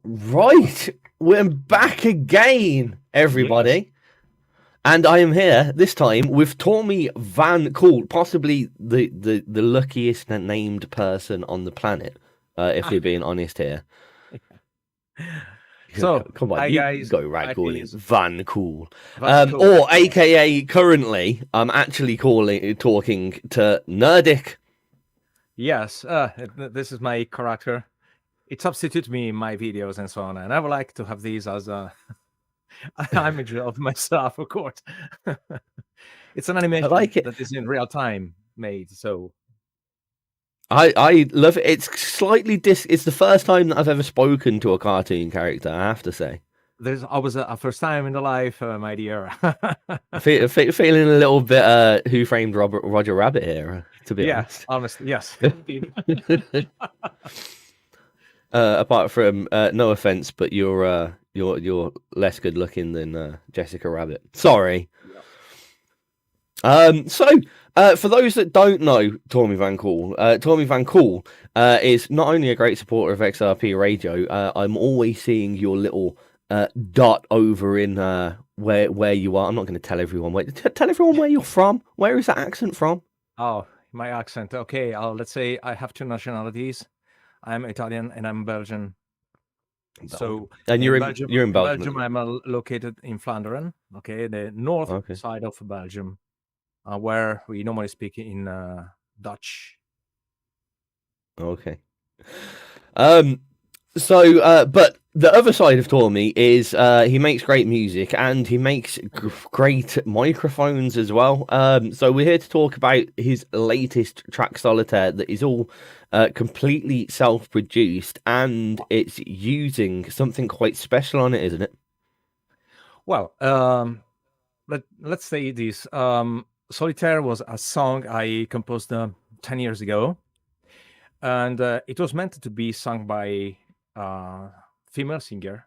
Right, we're back again, Yes. everybody. And I am here this time with Tormy Van Cool, possibly the luckiest named person on the planet, if we're being honest here. So, Come on, hi you guys, go right hi calling it Tizz. Van Cool. Van Cool. Or AKA currently, I'm actually talking to Nerdick. Yes, this is my character. It substitutes me in my videos and so on, and I would like to have these as a image of myself, of course. It's an I animation like it. that is in real time made, so I love it. It's slightly It's the first time that I've ever spoken to a cartoon character, I have to say. there's always a first time in the life, my dear. Feeling a little bit Who Framed Roger Rabbit here, to be Yeah, honest. honestly, yes. Apart from no offense, but you're less good looking than Jessica Rabbit. Sorry. So for those that don't know Tormy Van Cool, is not only a great supporter of XRP Radio. I'm always seeing your little dot over in where you are. I'm not going to tell everyone tell everyone where you're from. Where is that accent from? Oh, my accent. Okay, let's say I have two nationalities. I'm Italian and I'm Belgian. So, and you're in Belgium. Belgium, I'm located in Flanders, okay, the north side of Belgium, where we normally speak in Dutch. Okay. So, but the other side of Tormy is he makes great music and he makes great microphones as well. So we're here to talk about his latest track, Solitaire, that is all completely self-produced, and it's using something quite special on it, isn't it? Well, let's say this. Solitaire was a song I composed 10 years ago, and it was meant to be sung by female singer,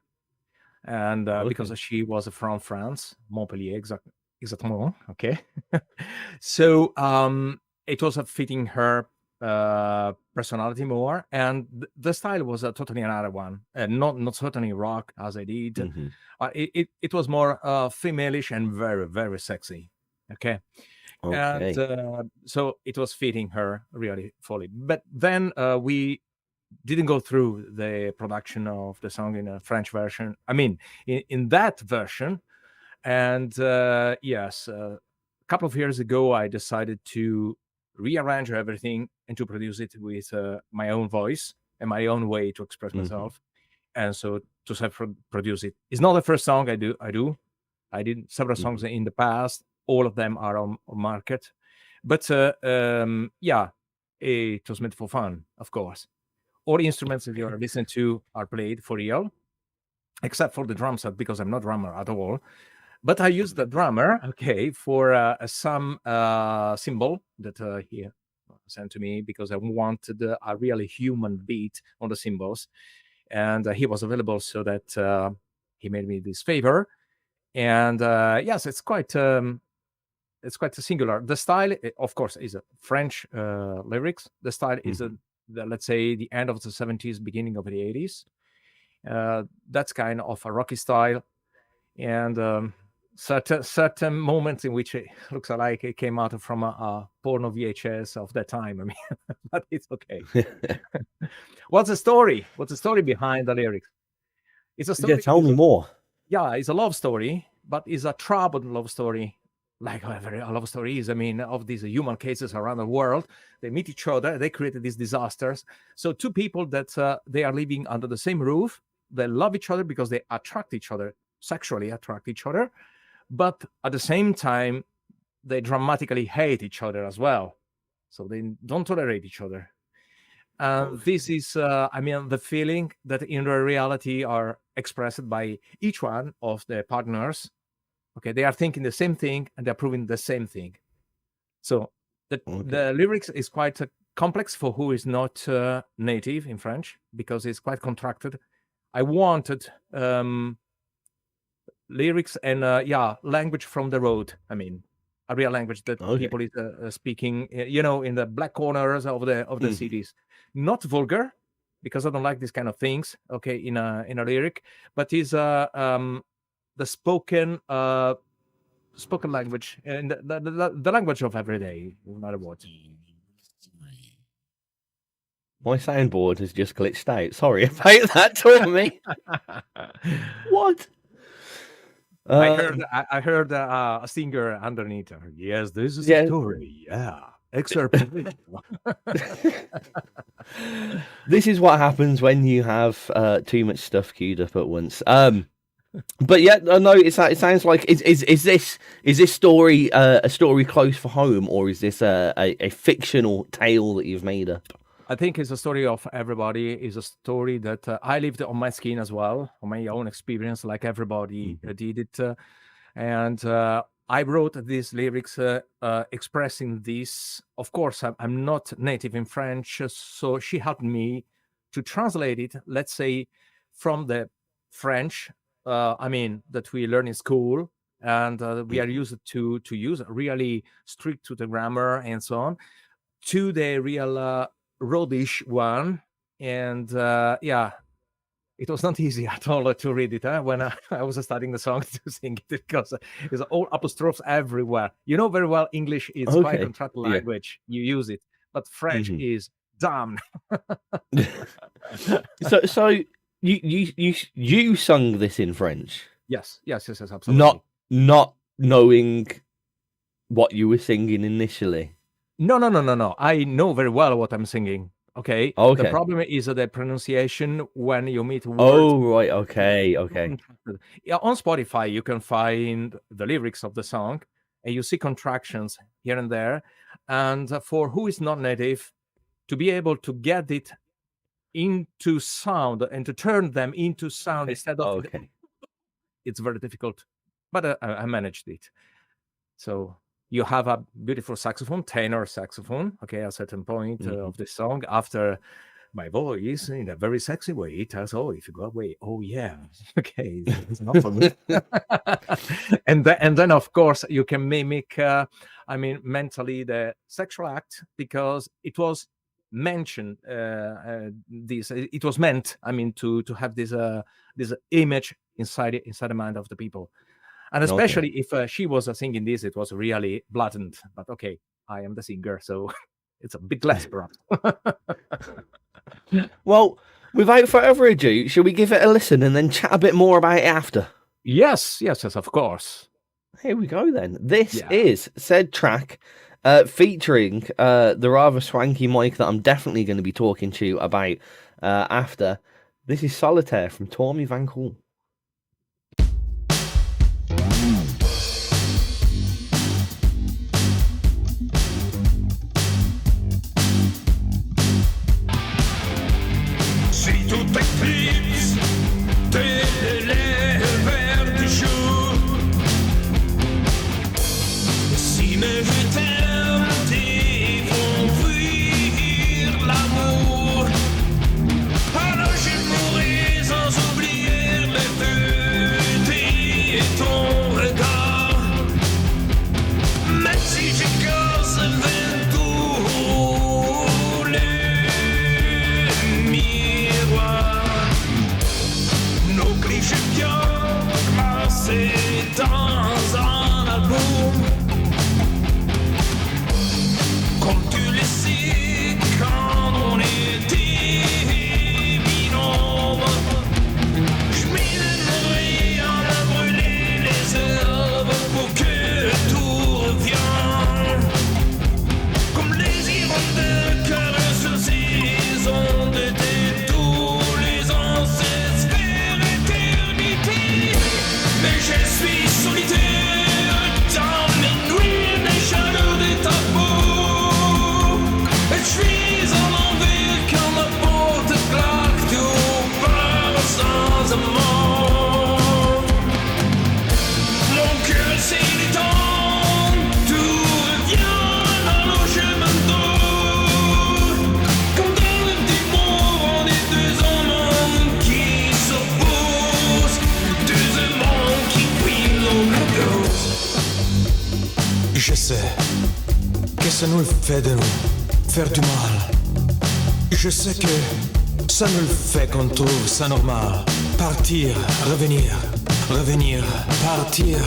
and because she was from France, Montpellier, exactement. Okay, so it was fitting her personality more, and the style was totally another one, not certainly rock as I did. Mm-hmm. It was more femaleish and very, very sexy. Okay. And so it was fitting her really fully. But then we didn't go through the production of the song in a French version. I mean, in that version. And yes, a couple of years ago, I decided to rearrange everything and to produce it with my own voice and my own way to express myself. And so to self-produce it. It's not the first song I do. I did several songs in the past. All of them are on market. But yeah, it was meant for fun, of course. All the instruments that you are listening to are played for real, except for the drum set, because I'm not a drummer at all. But I used the drummer, okay, for some cymbal that he sent to me, because I wanted a really human beat on the cymbals. And he was available, so that he made me this favor. And yes, it's quite singular. The style, of course, is a French lyrics. The style is let's say the end of the 70s, beginning of the 80s. That's kind of a rocky style, and certain moments in which it looks like it came out from a porno VHS of that time. I mean, but it's okay. What's the story? What's the story behind the lyrics? It's a story. Yeah, tell me more. Yeah, it's a love story, but it's a troubled love story, like every love story is. I mean, of these human cases around the world, they meet each other, they created these disasters. So two people that they are living under the same roof, they love each other because they attract each other, sexually attract each other, but at the same time, they dramatically hate each other as well. So they don't tolerate each other. This is, I mean, the feeling that in reality are expressed by each one of the partners. Okay, they are thinking the same thing and they're proving the same thing. So the lyrics is quite complex for who is not native in French, because it's quite contracted. I wanted lyrics and language from the road. I mean, a real language that people is speaking, in the black corners of the cities. Not vulgar, because I don't like these kind of things, okay, in a lyric, but is the spoken language, and the language of everyday, in other words. My soundboard has just glitched out. Sorry about that, Tormy. What? I heard a singer underneath her. Yes, this is a story. Yeah. Excerpt. This is what happens when you have too much stuff queued up at once. But yeah, no, it sounds like is this story a story close for home, or is this a fictional tale that you've made up? I think it's a story of everybody. It's a story that I lived on my skin as well, on my own experience, like everybody did it. And I wrote these lyrics expressing this. Of course, I'm not native in French, so she helped me to translate it, let's say, from the French, that we learn in school, and we are used to use, really strict to the grammar and so on, to the real roadish one. And it was not easy at all to read it when I was studying the song to sing it, because there's all apostrophes everywhere. You know very well English is quite a contracted language. You use it, but French is damn. So you sung this in French? Yes, absolutely. Not knowing what you were singing initially. No. I know very well what I'm singing. Okay. The problem is the pronunciation when you meet words. Oh, right. Okay. Yeah, on Spotify, you can find the lyrics of the song, and you see contractions here and there. And for who is not native, to be able to get it into sound and to turn them into sound instead of... It's very difficult. But I managed it. So... you have a beautiful saxophone, tenor saxophone, at a certain point of the song. After my voice, in a very sexy way, it tells, if you go away, it's not for me. and then, of course, you can mimic, mentally the sexual act, because it was mentioned, it was meant, to have this image inside the mind of the people. And especially if she was singing this, it was really blatant. But I am the singer, so it's a bit less, perhaps. Well, without further ado, shall we give it a listen and then chat a bit more about it after? Yes, of course. Here we go then. This is said track featuring the rather swanky mic that I'm definitely going to be talking to you about after. This is Solitaire from Tormy Van Cool. Je sais que ça nous fait de nous faire du mal. Je sais que Ça ne le fait qu'on trouve ça normal. Partir, revenir, revenir, partir.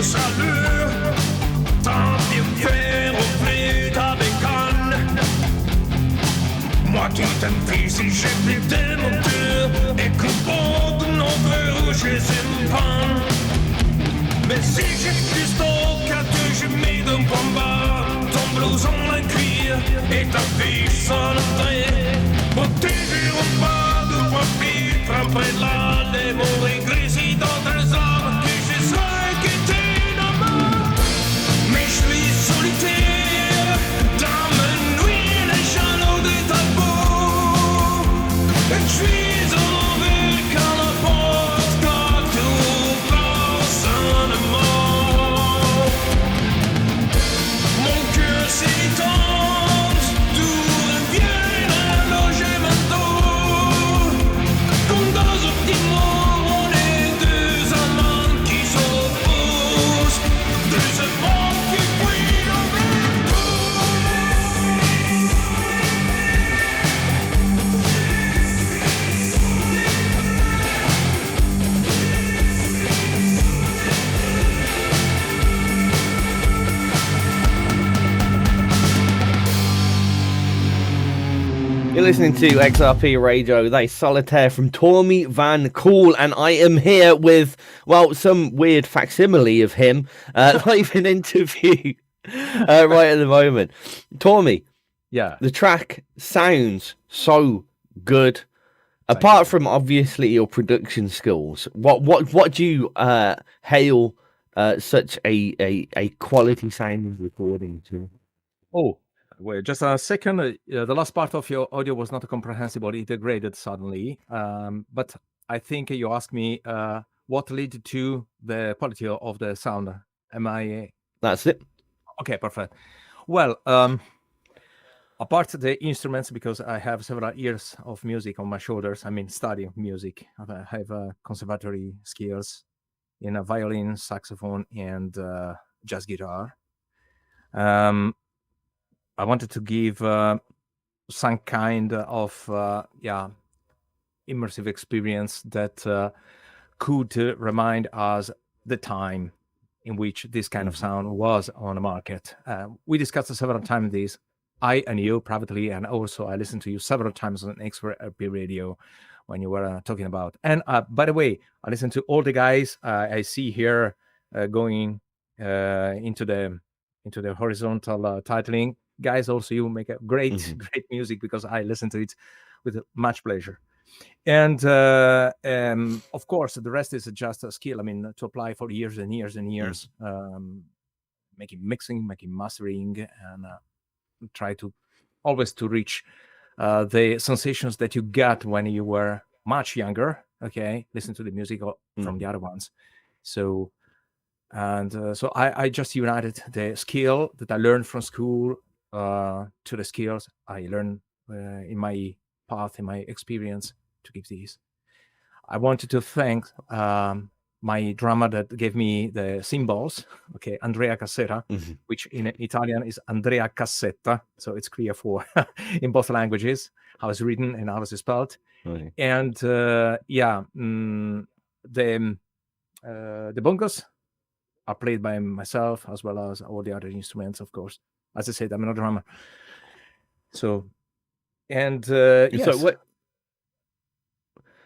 Salut, tant bien faire au plus ta bécane. Moi qui t'aime si j'ai plus de monture et que beaucoup de nos veut je les pas. Mais si j'ai plus d'eau qu'à deux je mets d'un combat, ton blouson en cuir et ta fille sans entrée. Pour toujours pas de profit, après là les mots écrits d'autres hommes que je serai quitté. Solitaire, dans ma nuit, les jaloux de ta peau. Et je suis enlevé quand la porte quand tout passe un mot. Mon cœur s'étend, tout revient à logement. Comme dans un petit monde, on est deux amants qui s'opposent, deux amants qui brillent. You're listening to XRP Radio. That is Solitaire from Tormy Van Cool, and I am here with, well, some weird facsimile of him, live in interview right at the moment. Tormy, Yeah. the track sounds so good. Apart from obviously your production skills, what do you hail such a quality sounding recording to? Oh, wait, just a second. The last part of your audio was not comprehensible. It degraded suddenly. But I think you asked me what led to the quality of the sound. Am I? That's it. Okay, perfect. Well, apart the instruments, because I have several years of music on my shoulders. I mean, studying music. I have conservatory skills in a violin, saxophone, and jazz guitar. I wanted to give some kind of immersive experience that could remind us the time in which this kind of sound was on the market. We discussed several times this, I and you privately, and also I listened to you several times on XRP Radio when you were talking about. And by the way, I listened to all the guys I see here going into the horizontal titling. Guys, also you make a great music, because I listen to it with much pleasure. And of course, the rest is just a skill. I mean, to apply for years and years and years, making mixing, making mastering, and try to always to reach the sensations that you got when you were much younger. Okay, listen to the music from the other ones. So I just united the skill that I learned from school to the skills I learned in my path, in my experience, to give these. I wanted to thank my drummer that gave me the cymbals, okay, Andrea Cassetta, which in Italian is Andrea Cassetta, so it's clear for in both languages how it's written and how it's spelled. Okay. And the bongos are played by myself, as well as all the other instruments, of course. As I said, I'm not a drummer. So, and yes. So what?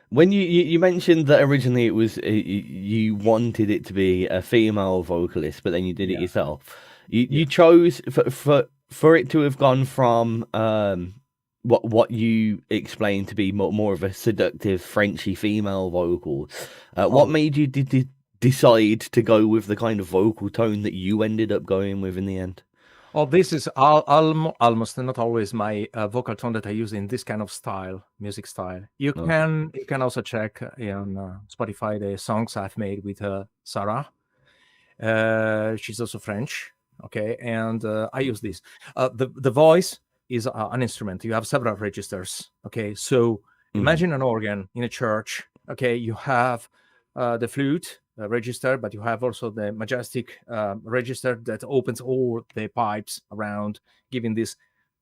When you mentioned that originally it was you wanted it to be a female vocalist, but then you did it yourself. You chose for it to have gone from what you explained to be more of a seductive Frenchy female vocal. What made you decide to go with the kind of vocal tone that you ended up going with in the end? Oh, this is almost not always my vocal tone that I use in this kind of style, music style. You can also check on Spotify the songs I've made with Sarah. She's also French, okay, and I use this. The voice is an instrument. You have several registers. Okay, so imagine an organ in a church. Okay, you have the flute register, but you have also the majestic register that opens all the pipes around, giving this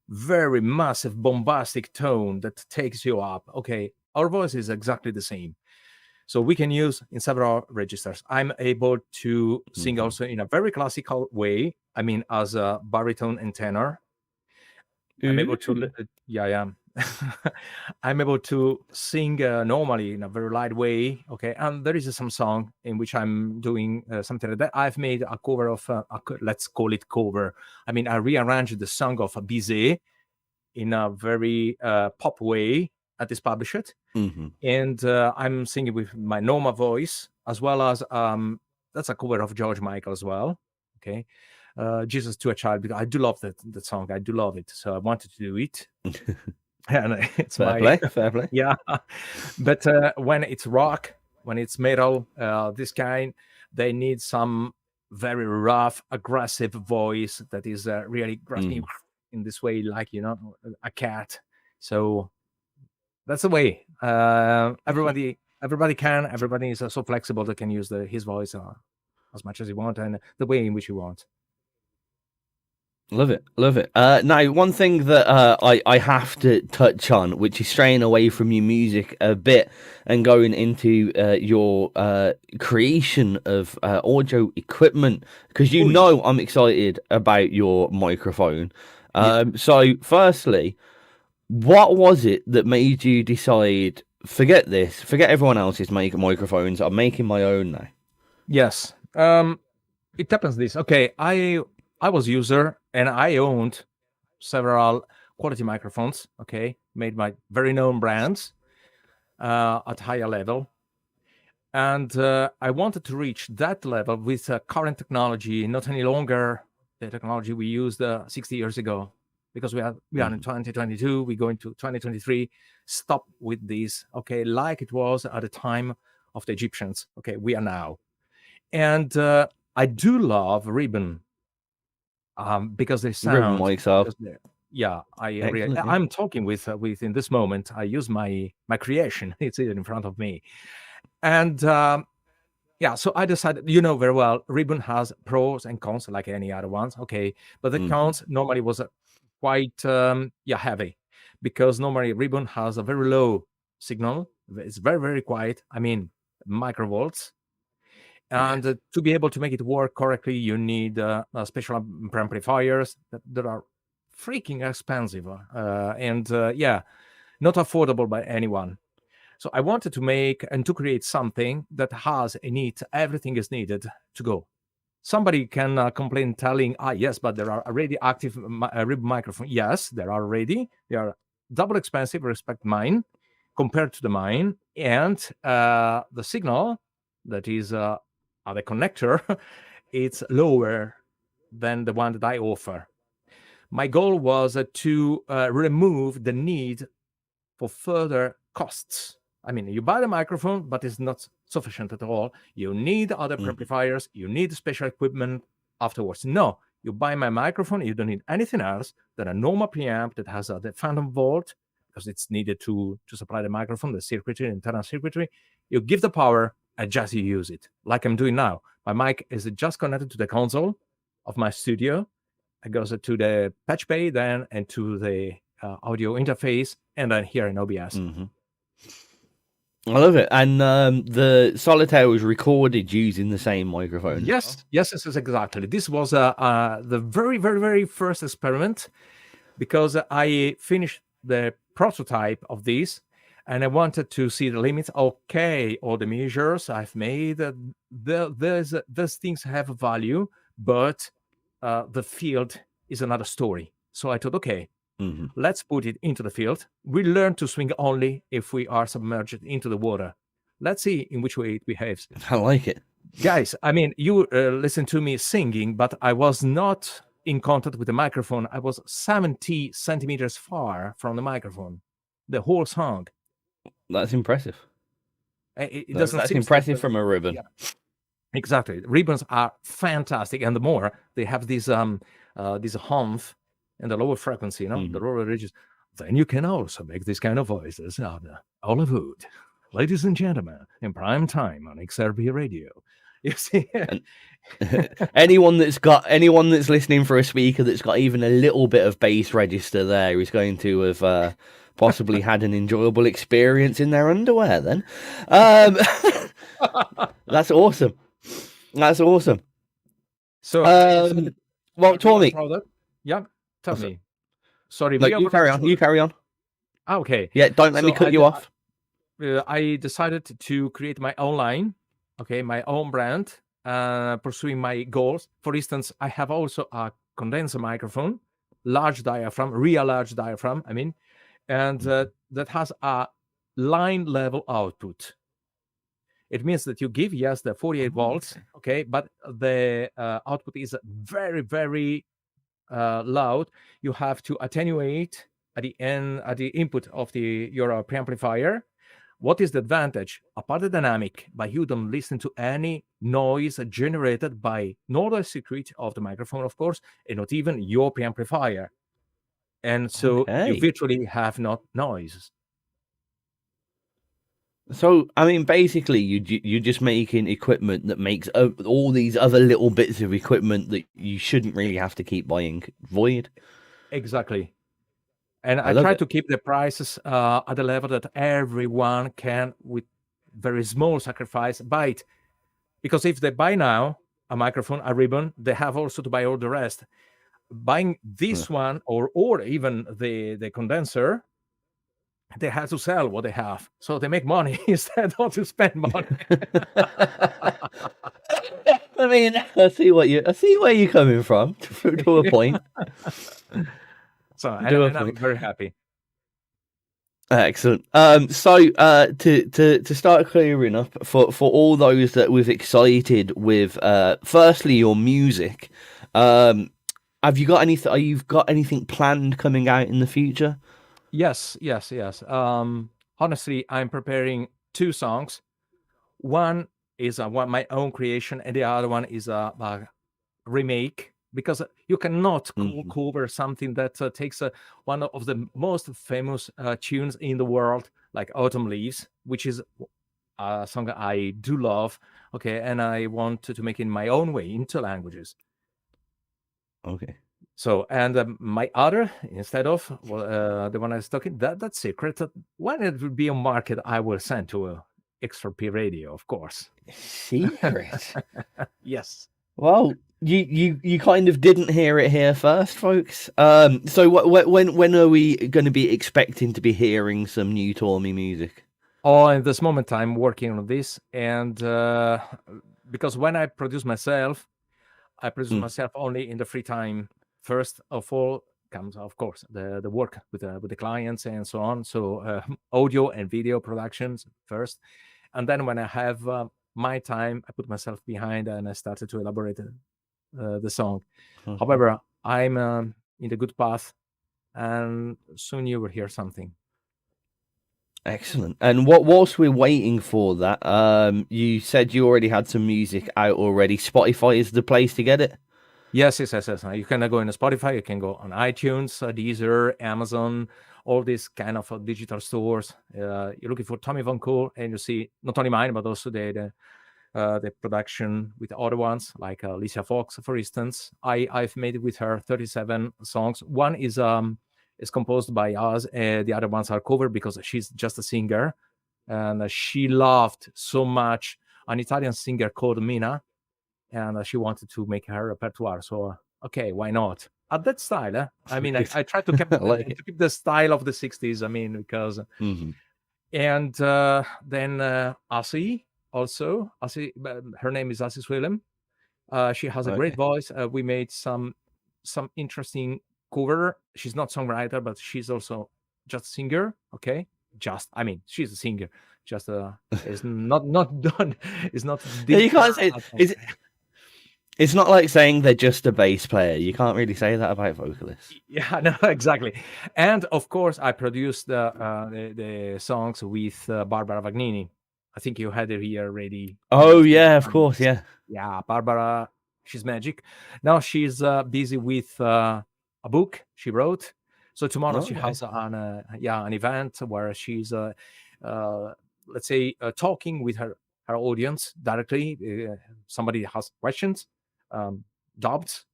very massive, bombastic tone that takes you up. Okay, our voice is exactly the same. So we can use in several registers. I'm able to sing also in a very classical way. I mean, as a baritone and tenor. I'm able to, I'm able to sing normally in a very light way. Okay, and there is some song in which I'm doing something like that. I've made a cover of, let's call it cover. I mean, I rearranged the song of Bizet in a very pop way at this published. And I'm singing with my normal voice, as well as that's a cover of George Michael as well. Okay, Jesus to a Child, because I do love that song. I do love it, so I wanted to do it. And it's fair play. Yeah, but when it's rock, when it's metal, this kind, they need some very rough, aggressive voice that is really grasping in this way, like a cat. So that's the way. Everybody is so flexible that can use his voice as much as you want and the way in which you want. Love it. Now, one thing that I have to touch on, which is straying away from your music a bit and going into your creation of audio equipment, because I'm excited about your microphone. So, firstly, what was it that made you decide, forget everyone else's microphones, I'm making my own now? Yes. It happens this. Okay, I was user and I owned several quality microphones, okay, made by very known brands at higher level. And I wanted to reach that level with current technology, not any longer the technology we used 60 years ago. Because we are in 2022, we go into 2023, stop with this, okay, like it was at the time of the Egyptians, okay, we are now. And I do love ribbon. Because they sound I'm talking with in this moment. I use my creation. It's in front of me, and so I decided, very well, ribbon has pros and cons like any other ones. Okay, but the cons normally was quite heavy, because normally ribbon has a very low signal. It's very, very quiet. I mean, microvolts. And to be able to make it work correctly, you need special amplifiers that are freaking expensive and not affordable by anyone. So I wanted to make and to create something that has everything is needed to go. Somebody can complain telling, yes, but there are already active ribbon microphones. Yes, there are already. They are double expensive, respect mine, compared to the mine. And the signal that is the connector, it's lower than the one that I offer. My goal was to remove the need for further costs. I mean, you buy the microphone, but it's not sufficient at all. You need other amplifiers, you need special equipment afterwards. No, you buy my microphone, you don't need anything else than a normal preamp that has the phantom volt, because it's needed to supply the microphone, the circuitry, internal circuitry. You give the power, and just use it, like I'm doing now. My mic is just connected to the console of my studio. It goes to the patch bay then and to the audio interface, and then here in OBS. I love it. And the Solitaire was recorded using the same microphone. Yes, exactly. This was the very, very, very first experiment, because I finished the prototype of this, and I wanted to see the limits. Okay, all the measures I've made, those things have a value, but the field is another story. So I thought, okay, let's put it into the field. We learn to swing only if we are submerged into the water. Let's see in which way it behaves. I like it. Guys, I mean, you listen to me singing, but I was not in contact with the microphone. I was 70 centimeters far from the microphone, the whole song. That's impressive. That's impressive from a ribbon. Yeah. Exactly. Ribbons are fantastic, and the more they have this humph and the lower frequency, the lower ranges, then you can also make this kind of voices on Hollywood. Ladies and gentlemen, in prime time on XRP Radio. You see, anyone that's listening for a speaker that's got even a little bit of bass register there is going to have possibly had an enjoyable experience in their underwear. Then, that's awesome. That's awesome. So, well, Tormy, yeah, tell me. Sorry, no, you carry on. You carry on. Okay. Yeah, don't let me cut you off. I decided to create my own line. Okay, my own brand, pursuing my goals. For instance, I have also a condenser microphone, large diaphragm, real large diaphragm, I mean, and that has a line level output. It means that you give, yes, the 48 volts, okay, but the output is very, very loud. You have to attenuate at the input of your preamplifier. What is the advantage? Apart the dynamic, but you don't listen to any noise generated by nor the circuit of the microphone, of course, and not even your preamplifier. And so you virtually have no noise. So, I mean, basically, you're just making equipment that makes all these other little bits of equipment that you shouldn't really have to keep buying void. Exactly. And I try to keep the prices at the level that everyone can, with very small sacrifice, buy it. Because if they buy now a microphone, a ribbon, they have also to buy all the rest. Buying this one or even the condenser, they have to sell what they have, so they make money instead of to spend money. I mean, I see where you're coming from to a point. So I'm very happy. Excellent. So to start clearing up for all those that was excited with firstly your music, have you got anything? Are you've got anything planned coming out in the future? Yes. Honestly, I'm preparing 2 songs. One is my own creation, and the other one is a remake, because you cannot cover something that takes one of the most famous tunes in the world, like Autumn Leaves, which is a song I do love. Okay, and I want to make it in my own way, into languages. Okay. So, and my other, instead of the one I was talking, that's secret. When it will be on market, I will send to XRP Radio, of course. Secret. Yes. Well, you kind of didn't hear it here first, folks. So when are we going to be expecting to be hearing some new Tormy music? Oh, at this moment I'm working on this, and because when I produce myself only in the free time. First of all comes, of course, the work with the clients and so on. So audio and video productions first, and then when I have my time, I put myself behind and I started to elaborate the song. However, I'm in the good path, and soon you will hear something. Excellent. And whilst we're waiting for that, you said you already had some music out already. Spotify is the place to get it? Yes. You can go on Spotify, you can go on iTunes, Deezer, Amazon, all these kind of digital stores. You're looking for Tommy Van Cool, and you see not only mine, but also the production with other ones, like Alicia Fox, for instance. I've made it with her 37 songs. One is composed by us, the other ones are covered because she's just a singer, and she loved so much an Italian singer called Mina, and she wanted to make her repertoire. So, okay, why not? At that style, I mean, I try to keep the style of the 60s, I mean, because... And then Asi, also. Asi, her name is Asi Swilem. She has a great voice. We made some interesting cover. She's not songwriter, but she's also just a singer, okay? She's a singer. Just is not done. It's not. Yeah, you can't say it's not like saying they're just a bass player. You can't really say that about vocalists. Yeah, no, exactly. And of course, I produced the songs with Barbara Vagnini. I think you had her here already. Oh yeah, of course, yeah. Yeah, Barbara, she's magic. Now she's busy with a book she wrote. So tomorrow she Okay. has an event where she's let's say talking with her audience directly. Somebody has questions, doubts,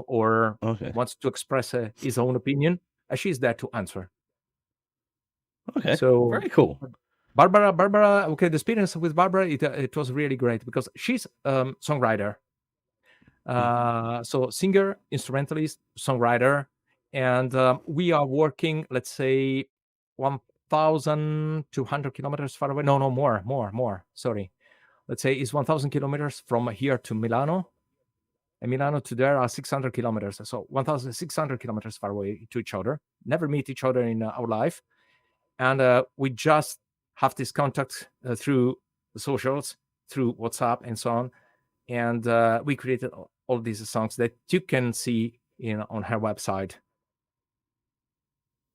or Okay. wants to express his own opinion, and she's there to answer. Okay. So Very cool. Barbara. Okay, the experience with Barbara, it was really great because she's songwriter. So singer, instrumentalist, songwriter, and we are working, let's say, 1,200 kilometers far away. No, more. Sorry. Let's say it's 1,000 kilometers from here to Milano. And Milano to there are 600 kilometers. So 1,600 kilometers far away to each other. Never meet each other in our life. And we just have this contact through the socials, through WhatsApp and so on. And we created all these songs that you can see on her website.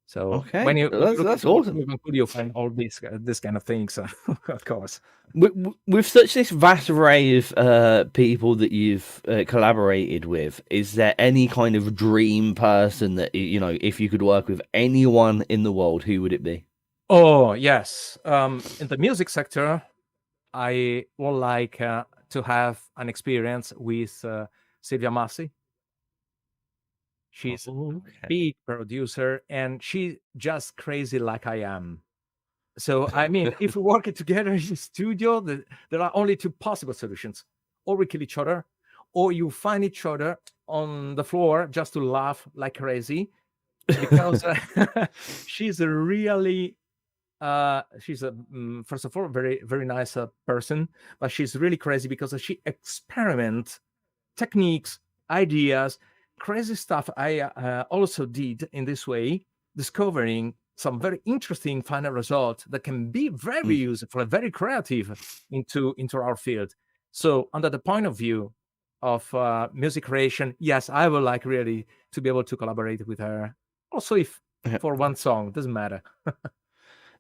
So Okay, when you that's awesome. you'll find all this kind of things, of course. With such this vast array of people that you've collaborated with, is there any kind of dream person that, if you could work with anyone in the world, who would it be? Oh, yes. In the music sector, I would like to have an experience with Silvia Massi. She's a big producer, and she's just crazy like I am. So, I mean, if we work together in the studio, there are only two possible solutions. Or we kill each other, or you find each other on the floor just to laugh like crazy. Because she's a really... she's a first of all very, very nice person, but she's really crazy because she experiments techniques, ideas, crazy stuff. I also did in this way, discovering some very interesting final result that can be very useful, very creative into our field. So under the point of view of music creation, yes, I would like really to be able to collaborate with her. Also, if for one song, doesn't matter.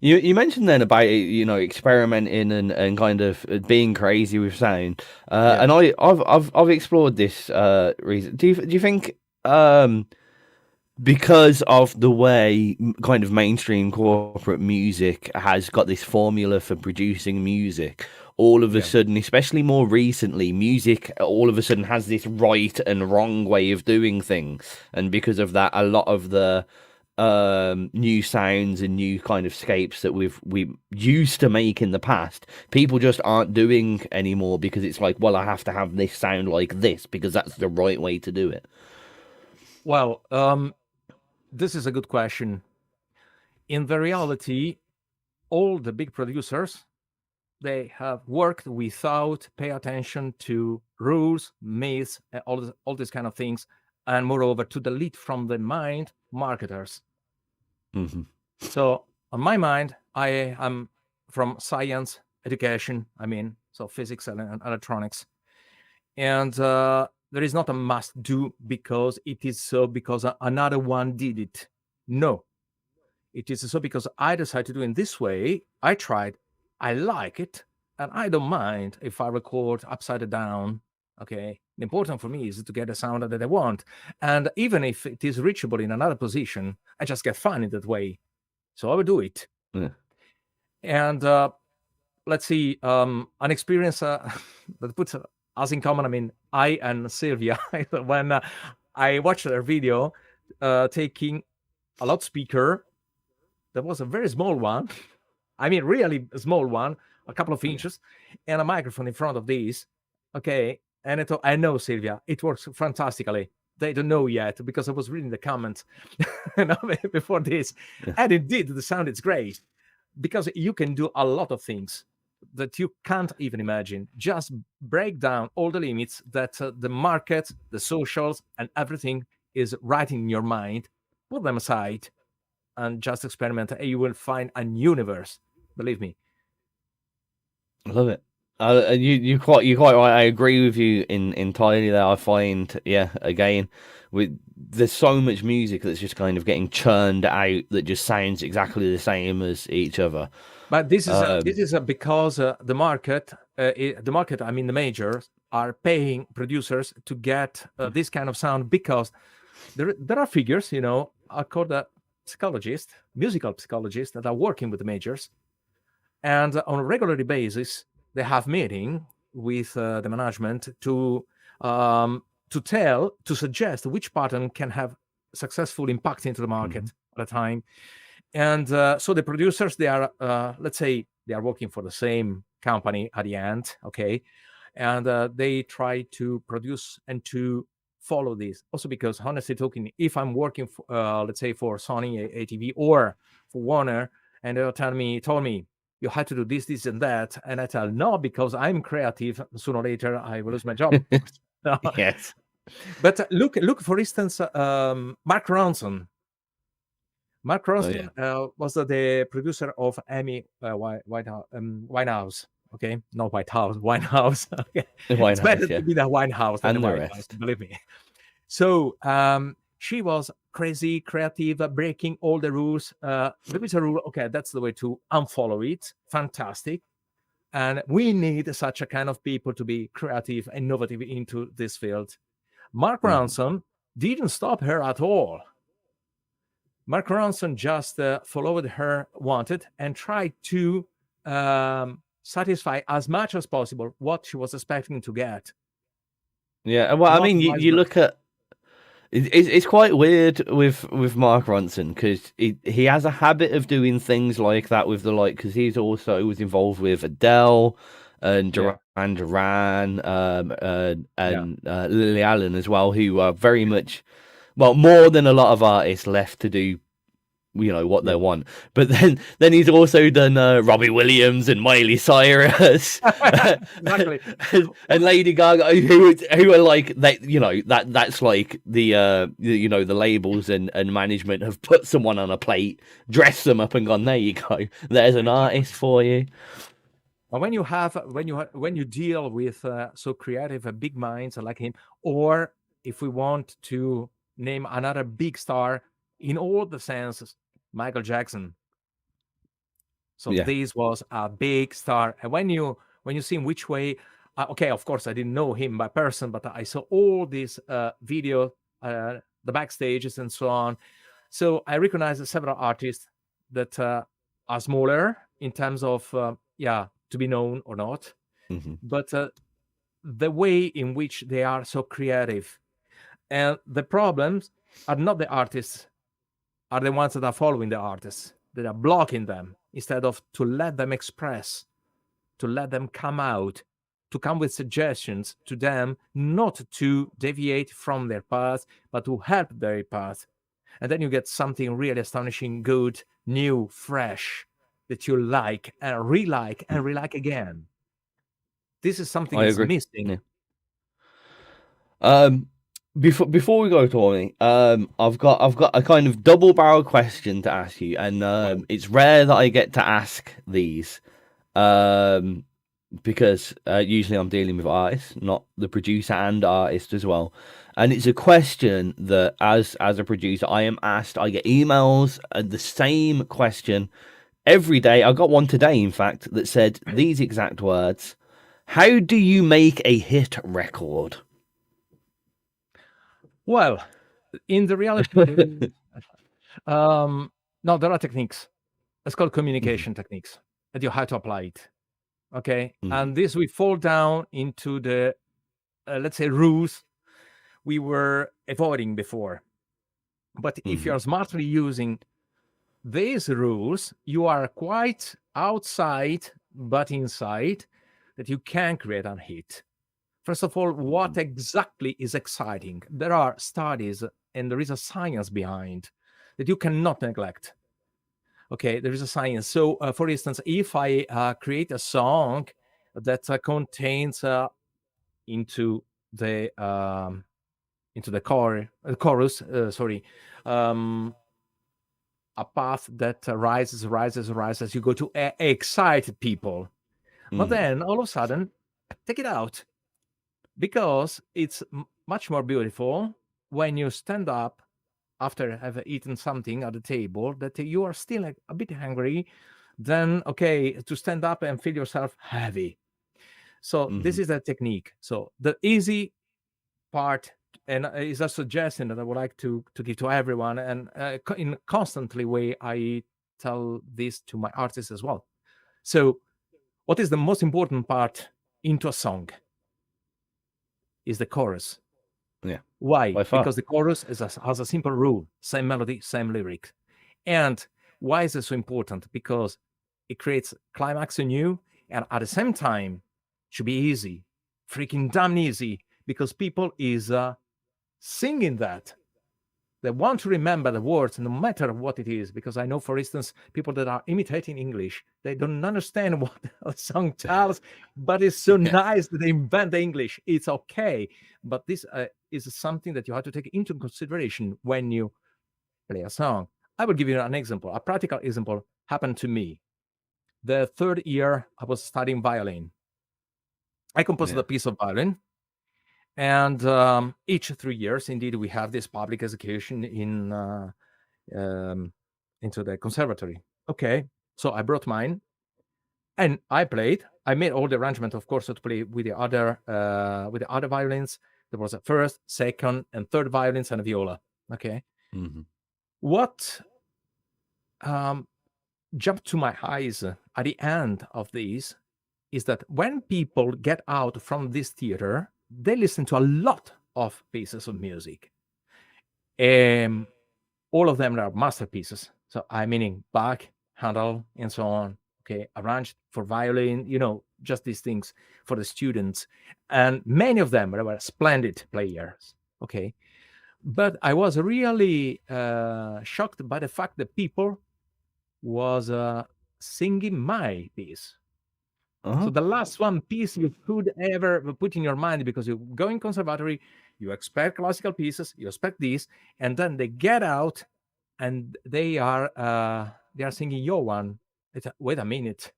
You mentioned then about experimenting and kind of being crazy with sound, and I've explored this reason. Do you think because of the way kind of mainstream corporate music has got this formula for producing music, all of a sudden, especially more recently, music all of a sudden has this right and wrong way of doing things, and because of that, a lot of the new sounds and new kind of scapes that we used to make in the past, people just aren't doing anymore because it's like, well, I have to have this sound like this because that's the right way to do it. Well, this is a good question. In the reality, all the big producers, they have worked without pay attention to rules, myths, all these kind of things, and moreover to delete from the mind marketers. Mm-hmm. So on my mind, I am from science education. So physics and electronics, and there is not a must do because it is so because another one did it. No, it is so because I decided to do it in this way. I tried, I like it, and I don't mind if I record upside down. Okay, the important for me is to get a sound that I want, and even if it is reachable in another position, I just get fun in that way. So I will do it. Yeah. And let's see, an experience that puts us in common. I and Sylvia, when I watched their video taking a loudspeaker that was a very small one, really a small one, a couple of inches, and a microphone in front of these. Okay, and I know, Sylvia, it works fantastically. They don't know yet because I was reading the comments before this, and indeed the sound is great because you can do a lot of things that you can't even imagine. Just break down all the limits that the market, the socials, and everything is right in your mind. Put them aside and just experiment, and you will find a universe. Believe me. I love it. You're quite right. I agree with you entirely there. I find, again, there's so much music that's just kind of getting churned out that just sounds exactly the same as each other. But this is because the market, the majors are paying producers to get this kind of sound because there are figures, are called psychologists, musical psychologists that are working with the majors, and on a regular basis they have meeting with the management to suggest which pattern can have successful impact into the market at a time. And so the producers, they are let's say they are working for the same company at the end, okay, and they try to produce and to follow this. Also because, honestly talking, if I'm working for, let's say for Sony ATV or for Warner, and they'll tell me, you had to do this and that, and I tell no, because I'm creative, sooner or later I will lose my job. Yes. But look for instance, Mark Ronson. Mark Ronson was the producer of Amy Winehouse. Okay, not White House, Winehouse. Okay, it's better to be the Winehouse than the White House, believe me. So she was crazy, creative, breaking all the rules. There is a rule. Okay, that's the way to unfollow it. Fantastic. And we need such a kind of people to be creative, innovative into this field. Mark Ronson didn't stop her at all. Mark Ronson just followed her wanted and tried to satisfy as much as possible what she was expecting to get. Yeah, well, I mean, you look at it's quite weird with Mark Ronson, because he has a habit of doing things like that with the because he was involved with Adele and Duran and Lily Allen as well, who are very much, well, more than a lot of artists left to do what they want. But then he's also done Robbie Williams and Miley Cyrus exactly. and Lady Gaga, who are like that's like the the labels and management have put someone on a plate, dressed them up and gone, there you go, there's an artist for you. And when you deal with so creative big minds like him, or if we want to name another big star in all the senses, Michael Jackson. So this was a big star. And when you see in which way, okay, of course I didn't know him by person, but I saw all these video, the backstages and so on. So I recognize several artists that are smaller in terms of to be known or not, but the way in which they are so creative. And the problems are not the artists, are the ones that are following the artists, that are blocking them, instead of to let them express, to let them come out, to come with suggestions to them, not to deviate from their path, but to help their path. And then you get something really astonishing, good, new, fresh, that you like and re-like and re-like again. This is something that's missing. Yeah. Before we go, Tormy, I've got a kind of double-barrel question to ask you, and it's rare that I get to ask these, because usually I'm dealing with artists, not the producer and artist as well. And it's a question that, as a producer, I am asked. I get emails the same question every day. I got one today, in fact, that said these exact words: "How do you make a hit record?" Well, in the reality, no, there are techniques. It's called communication techniques, and you have to apply it. Okay, and this we fall down into the let's say rules we were avoiding before. But if you are smartly using these rules, you are quite outside but inside, that you can create a hit. First of all, what exactly is exciting? There are studies and there is a science behind that you cannot neglect. Okay, there is a science. So, for instance, if I create a song that contains into the chorus, a path that rises, you go to excite people. But then all of a sudden, take it out, because it's much more beautiful when you stand up after have eaten something at the table, that you are still a bit hungry, then to stand up and feel yourself heavy. So this is a technique. So the easy part and is a suggestion that I would like to give to everyone, and in constantly way I tell this to my artists as well. So, what is the most important part into a song? Is the chorus. Yeah. Why? By far. Because the chorus has a simple rule: same melody, same lyric. And why is it so important? Because it creates climax in you, and at the same time, should be easy, freaking damn easy, because people is singing that. They want to remember the words, no matter what it is. Because I know, for instance, people that are imitating English, they don't understand what the song tells, but it's so nice that they invent the English. It's okay. But this is something that you have to take into consideration when you play a song. I will give you an example. A practical example happened to me. The third year I was studying violin. I composed a piece of violin. And each 3 years, indeed, we have this public execution into the conservatory. Okay, so I brought mine, and I played. I made all the arrangement, of course, to play with the other violins. There was a first, second, and third violins and a viola. Okay, what jumped to my eyes at the end of this is that when people get out from this theater, they listen to a lot of pieces of music. All of them are masterpieces. So I meaning Bach, Handel, and so on. Okay, arranged for violin, just these things for the students. And many of them were splendid players. Okay. But I was really shocked by the fact that people was singing my piece. So the last one piece you could ever put in your mind, because you go in conservatory, you expect classical pieces, you expect this, and then they get out and they are singing your one. Wait a minute.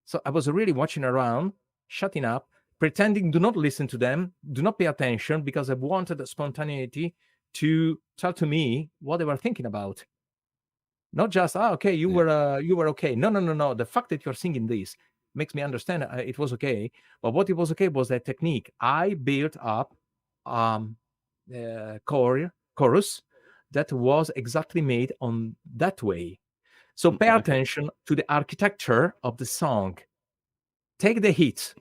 So I was really watching around, shutting up, pretending do not listen to them, do not pay attention, because I wanted the spontaneity to tell to me what they were thinking about. Not just, okay, you were okay. No. The fact that you're singing this makes me understand it was okay. But what it was okay was the technique. I built up chorus that was exactly made on that way. So pay attention to the architecture of the song. Take the hits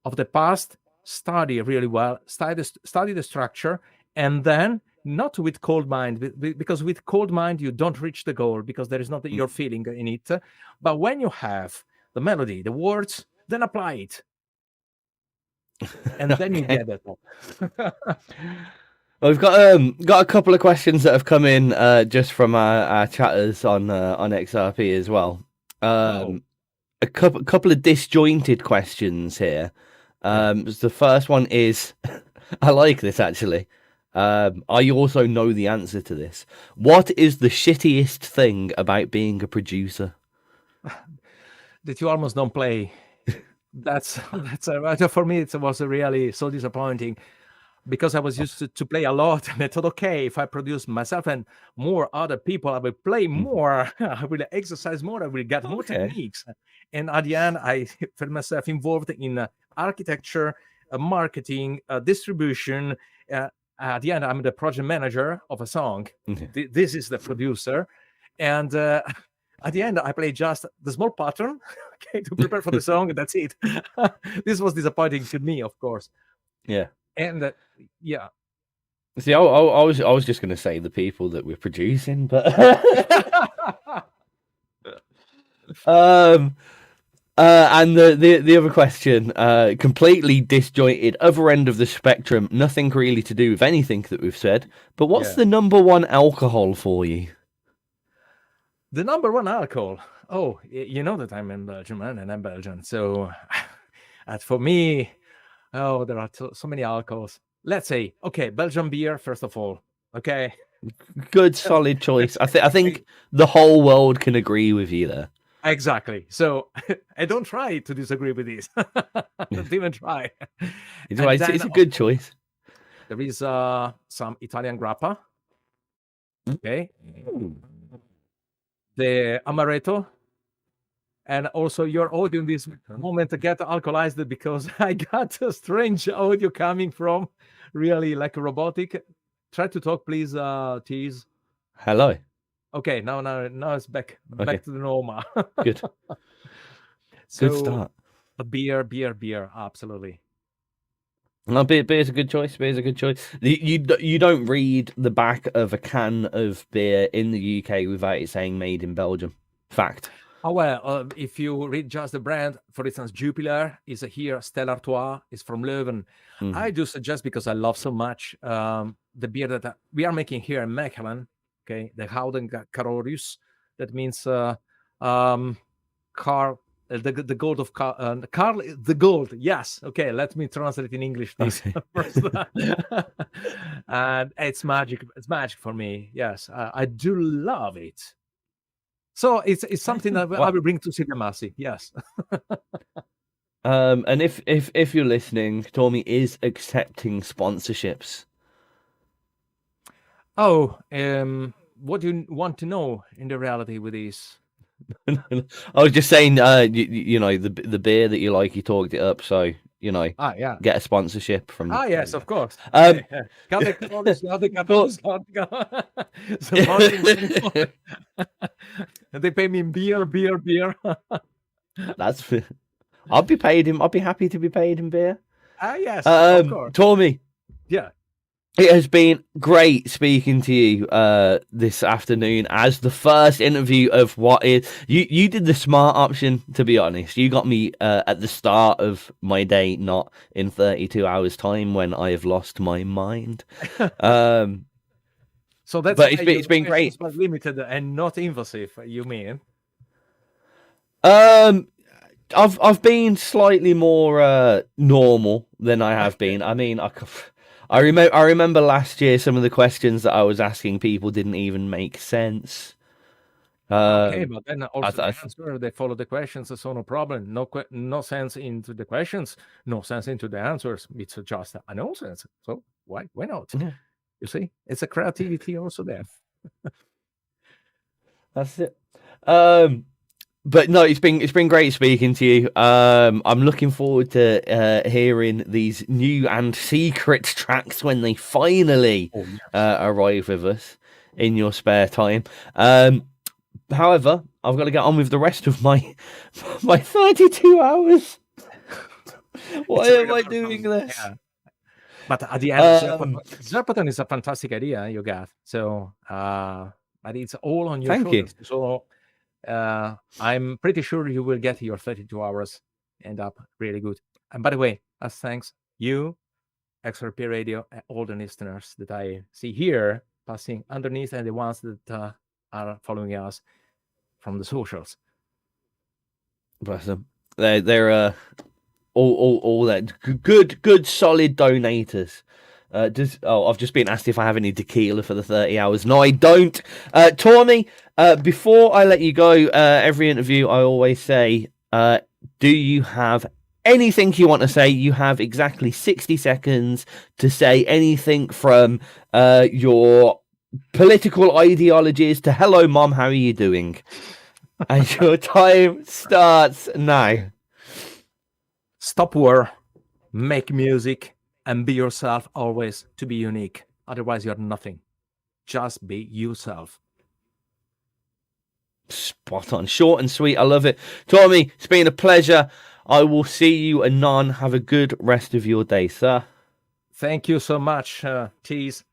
of the past, study really well, study the structure, and then not with cold mind, because with cold mind you don't reach the goal, because there is not your feeling in it. But when you have the melody, the words, then apply it. And then you get it. Well, we've got a couple of questions that have come in just from our chatters on XRP as well. A couple of disjointed questions here. The first one is, I like this actually. I also know the answer to this. What is the shittiest thing about being a producer? That you almost don't play. That's for me. It was really so disappointing, because I was used to play a lot, and I thought, okay, if I produce myself and more other people, I will play more. I will exercise more. I will get more techniques. And at the end, I found myself involved in architecture, marketing, distribution. At the end, I'm the project manager of a song. This is the producer, and at the end, I play just the small pattern, okay, to prepare for the song, and that's it. This was disappointing to me, of course. Yeah. And yeah. See, I was just going to say the people that we're producing, but and the other question, completely disjointed, other end of the spectrum, nothing really to do with anything that we've said. But what's the number one alcohol for you? The number one alcohol. Oh, you know that I'm in Belgium, man, and I'm Belgian. So, for me, there are so many alcohols. Let's say, okay, Belgian beer, first of all. Okay. Good, solid choice. I think the whole world can agree with you there. Exactly. So, I don't try to disagree with this. Don't even try. It's a good choice. There is some Italian grappa. Okay. The amaretto. And also your audio in this moment get alcoholized because I got a strange audio coming from really like robotic. Try to talk, please, Tizz. Hello. Okay, now it's back to the normal. Good. So, Good start. A beer, absolutely. No, beer's a good choice. Beer's a good choice. You don't read the back of a can of beer in the UK without it saying made in Belgium. Fact. Oh, well, if you read just the brand, for instance, Jupiler is here, Stella Artois is from Leuven. Mhm. I do suggest, because I love so much the beer that we are making here in Mechelen, okay, the Houden Carorius. That means Carl, the gold of Carl, the gold. Yes, okay, let me translate in English this first. And it's magic. It's magic for me. Yes, I do love it. So it's something that I will bring to Silvia Massi. Yes. And if you're listening, Tormy is accepting sponsorships. Oh, what do you want to know in the reality with these? I was just saying, you know, the beer that you like, you talked it up, so you know, yeah, get a sponsorship from. Yes, of course. They pay me in beer. That's. I'll be paid him. I'll be happy to be paid in beer. Yes, of course. Tormy. Yeah. It has been great speaking to you this afternoon as the first interview of what is... You did the smart option, to be honest. You got me at the start of my day, not in 32 hours' time when I have lost my mind. So that's... But it's been great. But limited and not invasive, you mean? I've been slightly more normal than I have been. I mean, I remember last year some of the questions that I was asking people didn't even make sense. Okay, but then also the answer, they follow the questions, so no problem. No sense into the questions, no sense into the answers. It's just a nonsense. So why not? Yeah. You see, it's a creativity also there. That's it. But no, it's been great speaking to you. I'm looking forward to hearing these new and secret tracks when they finally arrive with us in your spare time. However, I've got to get on with the rest of my 32 hours. Why am I doing this? Yeah. But at the end, Zerpathon is a fantastic idea you got. So, but it's all on your shoulders. You. So. I'm pretty sure you will get your 32 hours end up really good. And by the way, as thanks you, XRP Radio, and all the listeners that I see here passing underneath, and the ones that are following us from the socials. Bless them. They're all that good solid donators. I've just been asked if I have any tequila for the 30 hours. No, I don't. Tormy, before I let you go, every interview I always say, do you have anything you want to say? You have exactly 60 seconds to say anything from your political ideologies to hello, Mom, how are you doing? And your time starts now. Stop war, make music, and be yourself always, to be unique. Otherwise, you're nothing. Just be yourself. Spot on. Short and sweet. I love it. Tormy, it's been a pleasure. I will see you anon. Have a good rest of your day, sir. Thank you so much, Tizz.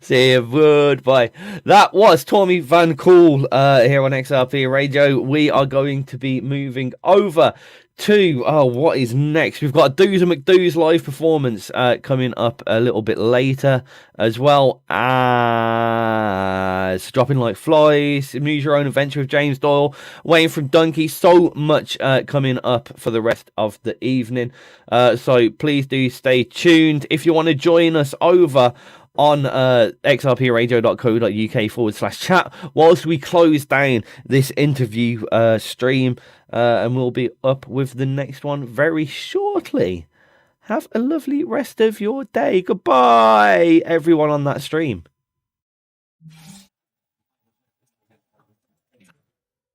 See you. Goodbye. That was Tormy Van Cool here on XRP Radio. We are going to be moving over to what is next. We've got a Do's and McDo's live performance coming up a little bit later, as well as Dropping Like Flies, Muse Your Own Adventure with James Doyle, Wayne from Donkey. So much coming up for the rest of the evening, so please do stay tuned. If you want to join us over on xrpradio.co.uk/chat whilst we close down this interview stream, and we'll be up with the next one very shortly. Have a lovely rest of your day. Goodbye, everyone on that stream.